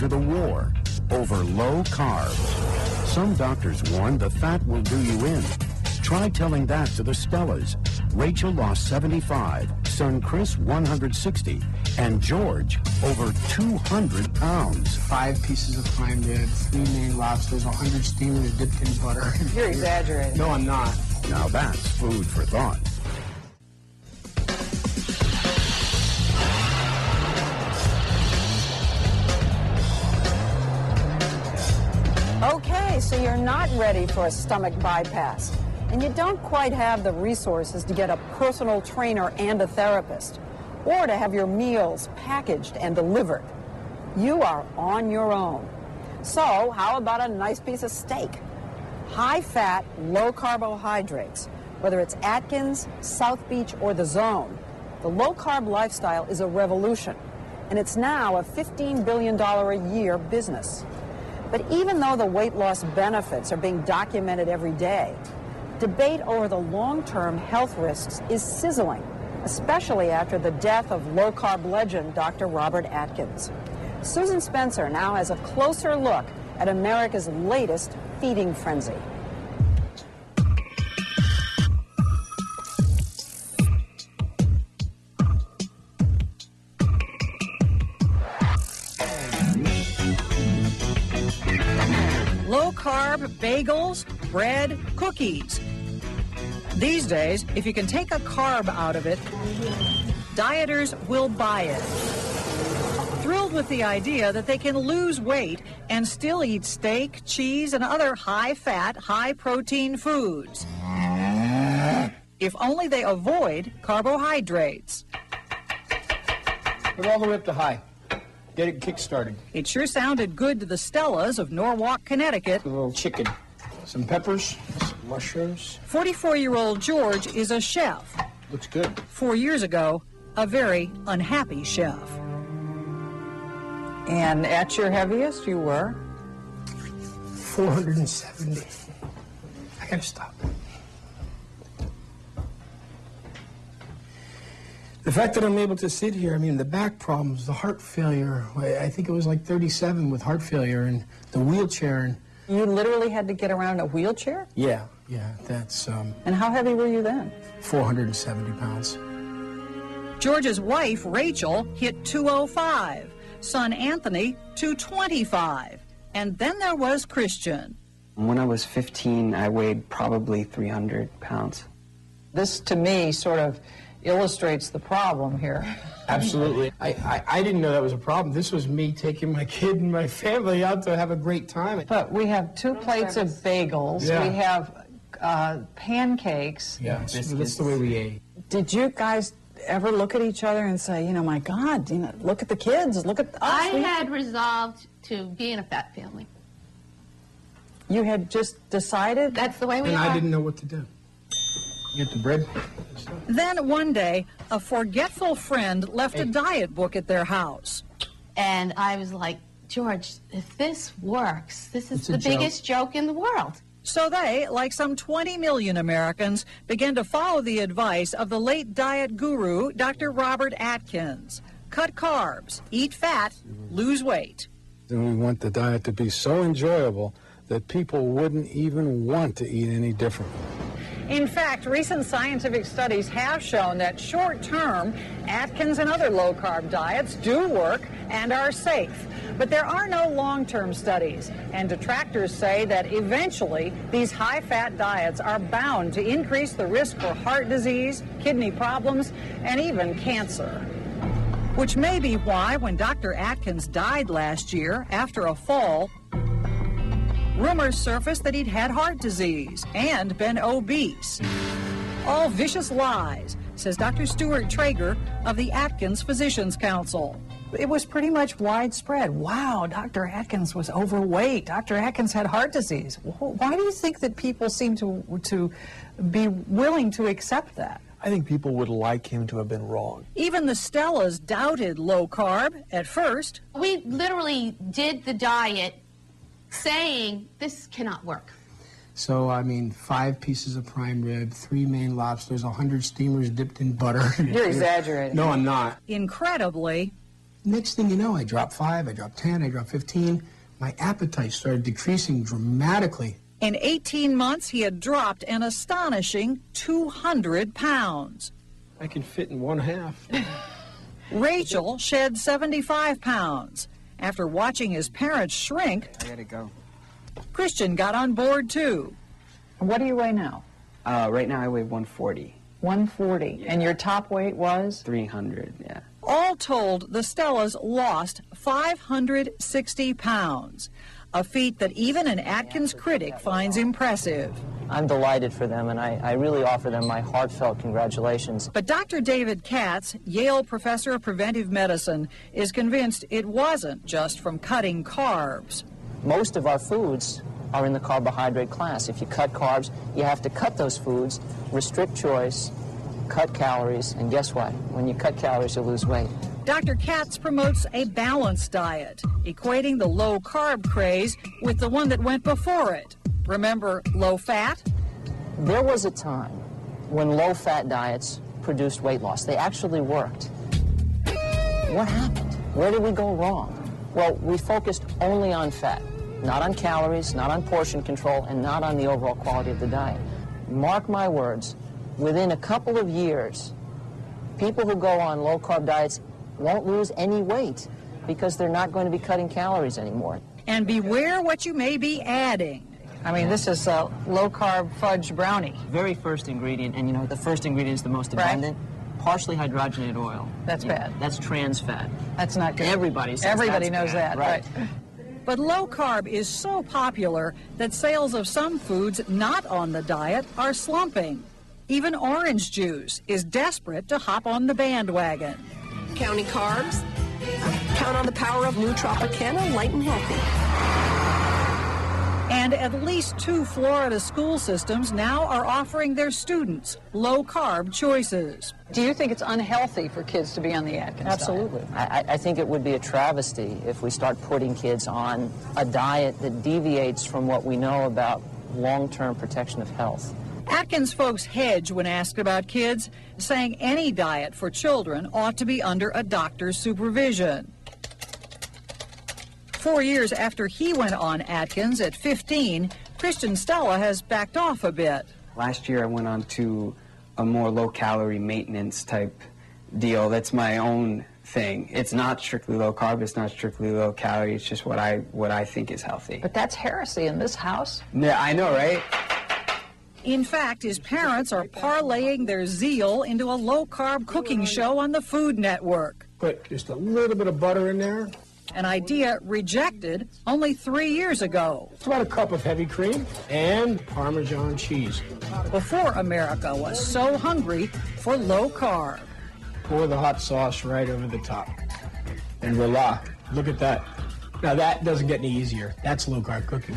enter the war over low carbs. Some doctors warn the fat will do you in. Try telling that to the Stellas. Rachel lost 75, son Chris 160, and George over 200 pounds. 5 pieces of prime rib, 3 main lobsters, 100 steamers dipped in butter. You're exaggerating. No, I'm not. Now that's food for thought. Okay, so you're not ready for a stomach bypass, and you don't quite have the resources to get a personal trainer and a therapist, or to have your meals packaged and delivered. You are on your own. So how about a nice piece of steak? High-fat, low carbohydrates, whether it's Atkins, South Beach, or The Zone. The low-carb lifestyle is a revolution, and it's now a $15 billion a year business. But even though the weight loss benefits are being documented every day, debate over the long-term health risks is sizzling, especially after the death of low-carb legend Dr. Robert Atkins. Susan Spencer now has a closer look at America's latest feeding frenzy. Low-carb bagels, bread, cookies. These days, if you can take a carb out of it, dieters will buy it. Thrilled with the idea that they can lose weight and still eat steak, cheese, and other high-fat, high-protein foods. If only they avoid carbohydrates. Put it all the way up to high. Get it kick-started. It sure sounded good to the Stellas of Norwalk, Connecticut. A little chicken, some peppers, some mushrooms. 44-year-old George is a chef. Looks good. 4 years ago, a very unhappy chef. And at your heaviest, you were? 470. I gotta stop. The fact that I'm able to sit here, I mean, the back problems, the heart failure, I think it was like 37 with heart failure, and the wheelchair. And You literally had to get around in a wheelchair? yeah, that's And how heavy were you then? 470 pounds. George's wife, Rachel, hit 205. Son Anthony, 225. And then there was Christian. When I was 15, I weighed probably 300 pounds. This, to me, sort of illustrates the problem here. Absolutely. I didn't know that was a problem. This was me taking my kid and my family out to have a great time. But we have 2 plates of bagels. Yeah. We have pancakes. Yeah, so that's the way we ate. Did you guys ever look at each other and say, you know, my God, you know, look at the kids, look at us? I had resolved to be in a fat family. You had just decided? That's the way we And are. I didn't know what to do. Get the bread. Then one day, a forgetful friend left a diet book at their house. And I was like, George, if this works, this is It's a the joke. biggest joke in the world. So they, like some 20 million Americans, began to follow the advice of the late diet guru, Dr. Robert Atkins. Cut carbs, eat fat, lose weight. And we want the diet to be so enjoyable that people wouldn't even want to eat any differently. In fact, recent scientific studies have shown that short-term, Atkins and other low-carb diets do work and are safe. But there are no long-term studies, and detractors say that eventually these high-fat diets are bound to increase the risk for heart disease, kidney problems, and even cancer. Which may be why when Dr. Atkins died last year after a fall, rumors surfaced that he'd had heart disease and been obese. All vicious lies, says Dr. Stuart Traeger of the Atkins Physicians Council. It was pretty much widespread. Wow, Dr. Atkins was overweight. Dr. Atkins had heart disease. Why do you think that people seem to be willing to accept that? I think people would like him to have been wrong. Even the Stellas doubted low carb at first. We literally did the diet saying this cannot work. So, I mean, 5 pieces of prime rib, 3 main lobsters, 100 steamers dipped in butter. You're exaggerating. No, I'm not. Incredibly, Next thing you know, I dropped 5, I dropped 10, I dropped 15. My appetite started decreasing dramatically. In 18 months, he had dropped an astonishing 200 pounds. I can fit in one half. Rachel shed 75 pounds. After watching his parents shrink, I gotta go. Christian got on board too. What do you weigh now? Right now I weigh 140. 140. Yeah. And your top weight was? 300, yeah. All told, the Stellas lost 560 pounds, a feat that even an Atkins critic finds impressive. I'm delighted for them, and I really offer them my heartfelt congratulations. But Dr. David Katz, Yale professor of preventive medicine, is convinced it wasn't just from cutting carbs. Most of our foods are in the carbohydrate class. If you cut carbs, you have to cut those foods, restrict choice, cut calories, and guess what? When you cut calories, you lose weight. Dr. Katz promotes a balanced diet, equating the low-carb craze with the one that went before it. Remember low-fat? There was a time when low-fat diets produced weight loss. They actually worked. What happened? Where did we go wrong? Well, we focused only on fat, not on calories, not on portion control, and not on the overall quality of the diet. Mark my words, within a couple of years, people who go on low-carb diets won't lose any weight because they're not going to be cutting calories anymore. And beware what you may be adding. I mean, this is a low-carb fudge brownie. Very first ingredient, and you know, the first ingredient is the most abundant, partially hydrogenated oil. That's bad. That's trans fat. That's not good. Everybody says Everybody that's knows bad, that, right? But low-carb is so popular that sales of some foods not on the diet are slumping. Even orange juice is desperate to hop on the bandwagon. Counting carbs? Count on the power of new Tropicana Light and Healthy. And at least 2 Florida school systems now are offering their students low-carb choices. Do you think it's unhealthy for kids to be on the Atkins diet? Absolutely. I think it would be a travesty if we start putting kids on a diet that deviates from what we know about long-term protection of health. Atkins folks hedge when asked about kids, saying any diet for children ought to be under a doctor's supervision. 4 years after he went on Atkins at 15, Christian Stella has backed off a bit. Last year I went on to a more low-calorie maintenance type deal. That's my own thing. It's not strictly low-carb, it's not strictly low-calorie, it's just what I think is healthy. But that's heresy in this house. Yeah, I know, right? In fact, his parents are parlaying their zeal into a low-carb cooking show on the Food Network. Put just a little bit of butter in there. An idea rejected only 3 years ago. It's about a cup of heavy cream and Parmesan cheese. Before America was so hungry for low-carb. Pour the hot sauce right over the top. And voila, look at that. Now that doesn't get any easier. That's low-carb cooking.